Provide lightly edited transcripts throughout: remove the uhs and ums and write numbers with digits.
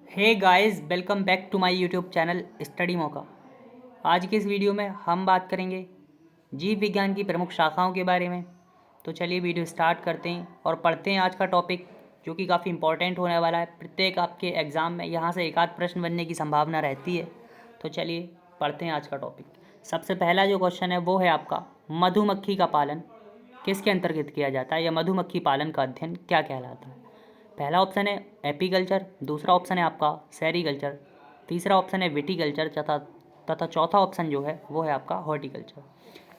Hey guys, welcome back to my YouTube channel study मौका। आज के इस वीडियो में हम बात करेंगे जीव विज्ञान की प्रमुख शाखाओं के बारे में। तो चलिए वीडियो स्टार्ट करते हैं और पढ़ते हैं आज का टॉपिक, जो कि काफ़ी इंपॉर्टेंट होने वाला है। प्रत्येक आपके एग्ज़ाम में यहाँ से एक आध प्रश्न बनने की संभावना रहती है। तो चलिए पढ़ते हैं आज का टॉपिक। सबसे पहला जो क्वेश्चन है वो है आपका, मधुमक्खी का पालन किसके अंतर्गत किया जाता है, या मधुमक्खी पालन का अध्ययन क्या कहलाता है। पहला ऑप्शन है एपीकल्चर, दूसरा ऑप्शन है आपका सेरीकल्चर, तीसरा ऑप्शन है विटीकल्चर तथा चौथा ऑप्शन जो है वो है आपका हॉर्टिकल्चर।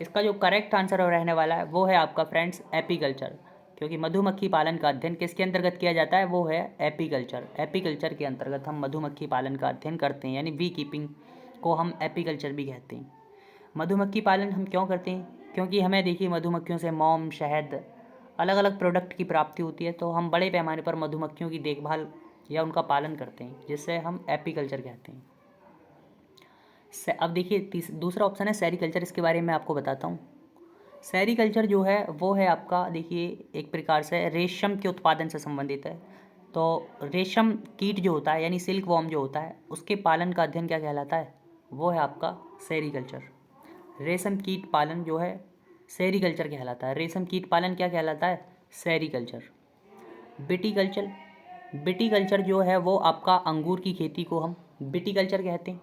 इसका जो करेक्ट आंसर रहने वाला है वो है आपका फ्रेंड्स एपीकल्चर, क्योंकि मधुमक्खी पालन का अध्ययन किसके अंतर्गत किया जाता है, वो है एपीकल्चर। एपीकल्चर के अंतर्गत हम मधुमक्खी पालन का अध्ययन करते हैं, यानी बी कीपिंग को हम एपीकल्चर भी कहते हैं। मधुमक्खी पालन हम क्यों करते हैं, क्योंकि हमें देखिए मधुमक्खियों से मोम, शहद, अलग अलग प्रोडक्ट की प्राप्ति होती है। तो हम बड़े पैमाने पर मधुमक्खियों की देखभाल या उनका पालन करते हैं, जिससे हम एपीकल्चर कहते हैं। अब देखिए दूसरा ऑप्शन है सेरीकल्चर। इसके बारे में आपको बताता हूँ। सेरीकल्चर जो है वो है आपका, देखिए एक प्रकार से रेशम के उत्पादन से संबंधित है। तो रेशम कीट जो होता है, यानी सिल्क वॉर्म जो होता है, उसके पालन का अध्ययन क्या कहलाता है, वो है आपका सेरीकल्चर। रेशम कीट पालन जो है सेरीकल्चर कहलाता है। रेशम कीट पालन क्या कहलाता है, सेरीकल्चर। विटीकल्चर, विटीकल्चर जो है वो आपका अंगूर की खेती को हम विटीकल्चर कहते हैं।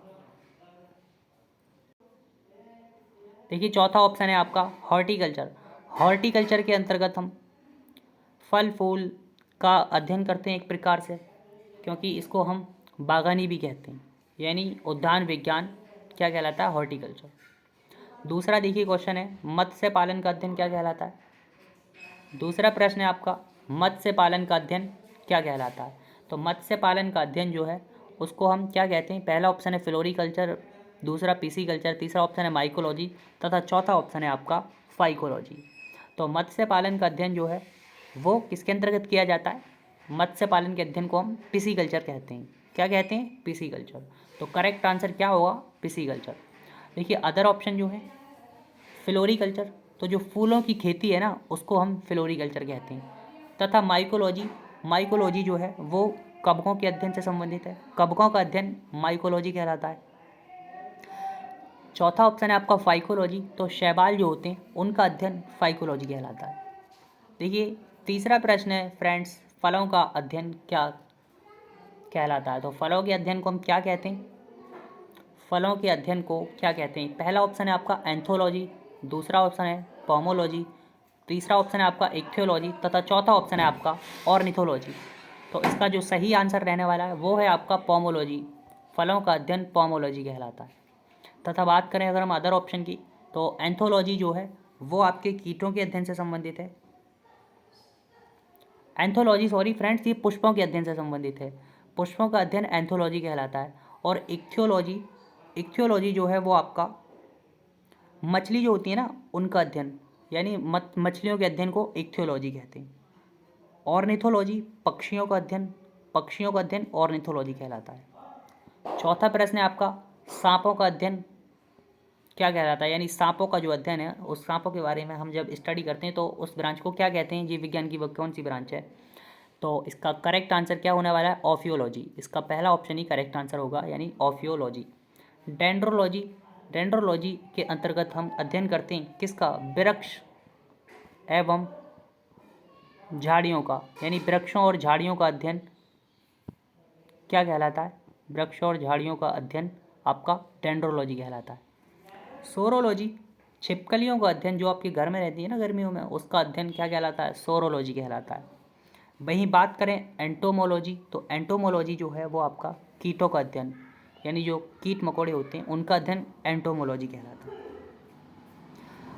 देखिए चौथा ऑप्शन है आपका हॉर्टिकल्चर। हॉर्टिकल्चर के अंतर्गत हम फल फूल का अध्ययन करते हैं एक प्रकार से, क्योंकि इसको हम बागानी भी कहते हैं, यानी उद्यान विज्ञान क्या कहलाता है, हॉर्टिकल्चर। दूसरा देखिए क्वेश्चन है, मत्स्य पालन का अध्ययन क्या कहलाता है। दूसरा प्रश्न है आपका, मत्स्य पालन का अध्ययन क्या कहलाता है। तो मत्स्य पालन का अध्ययन जो है उसको हम क्या कहते हैं। पहला ऑप्शन है फ्लोरीकल्चर, दूसरा पीसीकल्चर, तीसरा ऑप्शन है माइकोलॉजी तथा चौथा ऑप्शन है आपका फाइकोलॉजी। तो मत्स्य पालन का अध्ययन जो है वो किसके अंतर्गत किया जाता है, मत्स्य पालन के अध्ययन को हम पिसीकल्चर कहते हैं। क्या कहते हैं, पिसीकल्चर। तो करेक्ट आंसर क्या होगा, पिसीकल्चर। देखिए अदर ऑप्शन जो है फ्लोरीकल्चर, तो जो फूलों की खेती है ना उसको हम फ्लोरीकल्चर कहते हैं। तथा माइकोलॉजी, माइकोलॉजी जो है वो कवकों के अध्ययन से संबंधित है। कवकों का अध्ययन माइकोलॉजी कहलाता है। चौथा ऑप्शन है आपका फाइकोलॉजी, तो शैवाल जो होते हैं उनका अध्ययन फाइकोलॉजी कहलाता है। देखिए तीसरा प्रश्न है फ्रेंड्स, फलों का अध्ययन क्या कहलाता है। तो फलों के अध्ययन को हम क्या कहते हैं, फलों के अध्ययन को क्या कहते हैं। पहला ऑप्शन है आपका एंथोलॉजी, दूसरा ऑप्शन है पोमोलॉजी, तीसरा ऑप्शन है आपका इक्थियोलॉजी तथा चौथा ऑप्शन है आपका ऑर्निथोलॉजी। तो इसका जो सही आंसर रहने वाला है वो है आपका पोमोलॉजी। फलों का अध्ययन पोमोलॉजी कहलाता है। तथा बात करें अगर हम अदर ऑप्शन की, तो एंथोलॉजी जो है वो आपके कीटों के अध्ययन से संबंधित है। एंथोलॉजी सॉरी फ्रेंड्स, ये पुष्पों के अध्ययन से संबंधित है। पुष्पों का अध्ययन एंथोलॉजी कहलाता है। और इक्थियोलॉजी, इक्थियोलॉजी जो है वो आपका मछली जो होती है ना उनका अध्ययन, यानी मछलियों के अध्ययन को इक्थियोलॉजी कहते हैं। ऑर्निथोलॉजी पक्षियों का अध्ययन, पक्षियों का अध्ययन ऑर्निथोलॉजी कहलाता है। चौथा प्रश्न है आपका, सांपों का अध्ययन क्या कहलाता है, यानी सांपों का जो अध्ययन है, उस सांपों के बारे में हम जब स्टडी करते हैं तो उस ब्रांच को क्या कहते हैं, जीव विज्ञान की वो कौन सी ब्रांच है। तो इसका करेक्ट आंसर क्या होने वाला है, ऑफियोलॉजी। इसका पहला ऑप्शन ही करेक्ट आंसर होगा, यानी ऑफियोलॉजी। डेंड्रोलॉजी, डेंड्रोलॉजी के अंतर्गत हम अध्ययन करते हैं किसका, वृक्ष एवं झाड़ियों का, यानी वृक्षों और झाड़ियों का अध्ययन क्या कहलाता है, वृक्ष और झाड़ियों का अध्ययन आपका डेंड्रोलॉजी कहलाता है। सोरोलॉजी, छिपकलियों का अध्ययन जो आपके घर में रहती है ना गर्मियों में, उसका अध्ययन क्या कहलाता है, सोरोलॉजी कहलाता है। वहीं बात करें एंटोमोलॉजी, तो एंटोमोलॉजी जो है वो आपका कीटों का अध्ययन, यानी जो कीट मकोड़े होते हैं उनका अध्ययन एंटोमोलॉजी कहलाता है।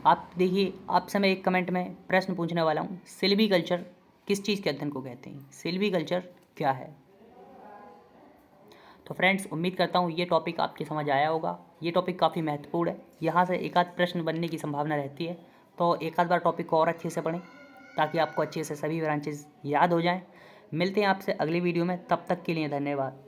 आप देखिए आपसे मैं एक कमेंट में प्रश्न पूछने वाला हूँ, सिल्वीकल्चर किस चीज़ के अध्ययन को कहते हैं, सिल्वीकल्चर क्या है। तो फ्रेंड्स उम्मीद करता हूँ ये टॉपिक आपके समझ आया होगा। ये टॉपिक काफ़ी महत्वपूर्ण है, यहाँ से एक आध प्रश्न बनने की संभावना रहती है। तो एक आध बार टॉपिक को और अच्छे से पढ़ें ताकि आपको अच्छे से सभी ब्रांचेज याद हो जाएं। मिलते हैं आपसे अगली वीडियो में, तब तक के लिए धन्यवाद।